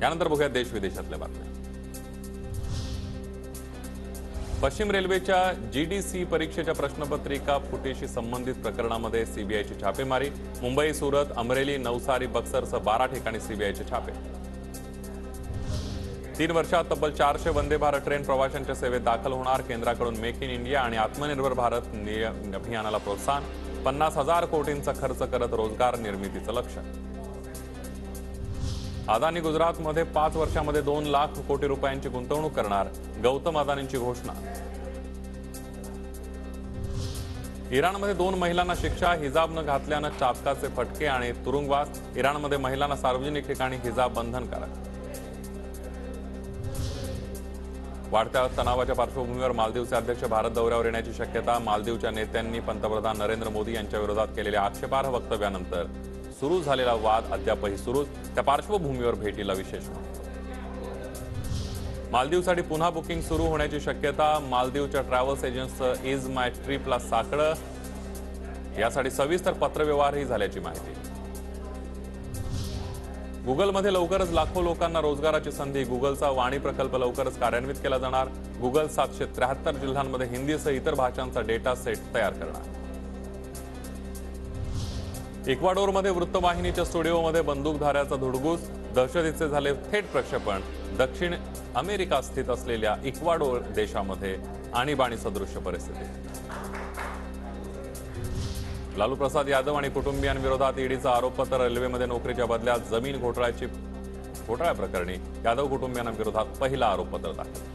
यानंतर बघूया देश विदेशातल्या बातम्या। पश्चिम रेल्वेच्या जीडीसी परीक्षेच्या प्रश्नपत्रिका फुटीशी संबंधित प्रकरणामध्ये सीबीआयची छापेमारी। मुंबई, सुरत, अमरेली, नवसारी, बक्सरसह 12 ठिकाणी सीबीआयचे छापे। 3 वर्षात तब्बल 400 वंदे भारत ट्रेन प्रवाशांच्या सेवेत दाखल होणार। केंद्राकडून मेक इन इंडिया आणि आत्मनिर्भर भारत अभियानाला प्रोत्साहन। 50,000 कोटींचा खर्च करत रोजगार निर्मितीचं लक्ष्य। अदानी गुजरातमध्ये 5 वर्षांमध्ये 2 लाख कोटी रुपयांची गुंतवणूक करणार। गौतम अदानींची घोषणा। इराणमध्ये 2 महिलांना शिक्षा। हिजाब न घातल्यानं चाबकाचे फटके आणि तुरुंगवास। इराणमध्ये महिलांना सार्वजनिक ठिकाणी हिजाब बंधनकारक। वाढत्या तणावाच्या पार्श्वभूमीवर मालदीवचे अध्यक्ष भारत दौऱ्यावर येण्याची शक्यता। मालदीवच्या नेत्यांनी पंतप्रधान नरेंद्र मोदी यांच्या विरोधात केलेल्या आक्षेपार्ह वक्तव्यानंतर सुरू झालेला वाद अद्यापही सुरूच। त्या पार्श्वभूमीवर भेटीला विशेष मालदीवसाठी पुन्हा बुकिंग सुरू होण्याची शक्यता। मालदीवच्या ट्रॅव्हल्स एजंट्सचं इज माय ट्रिपला साकडं। यासाठी सविस्तर पत्रव्यवहारही झाल्याची माहिती। गुगलमध्ये लवकरच लाखो लोकांना रोजगाराची संधी। गुगलचा वाणी प्रकल्प लवकरच कार्यान्वित केला जाणार। गुगल 773 जिल्ह्यांमध्ये हिंदीसह इतर भाषांचा डेटा सेट तयार करणार। इक्वाडोरमध्ये वृत्तवाहिनीच्या स्टुडिओमध्ये बंदूकधाऱ्याचा धुडगूस। दहशतीचे झाले थेट प्रक्षेपण। दक्षिण अमेरिका स्थित असलेल्या इक्वाडोर देशामध्ये आणीबाणी सदृश्य परिस्थिती। लालू प्रसाद यादव आणि कुटुंबियांविरोधात ईडीचा आरोपपत्र। रेल्वेमध्ये नोकरीच्या बदल्यात जमीन घोटाळ्याप्रकरणी यादव कुटुंबियांविरोधात पहिला आरोपपत्र दाखल।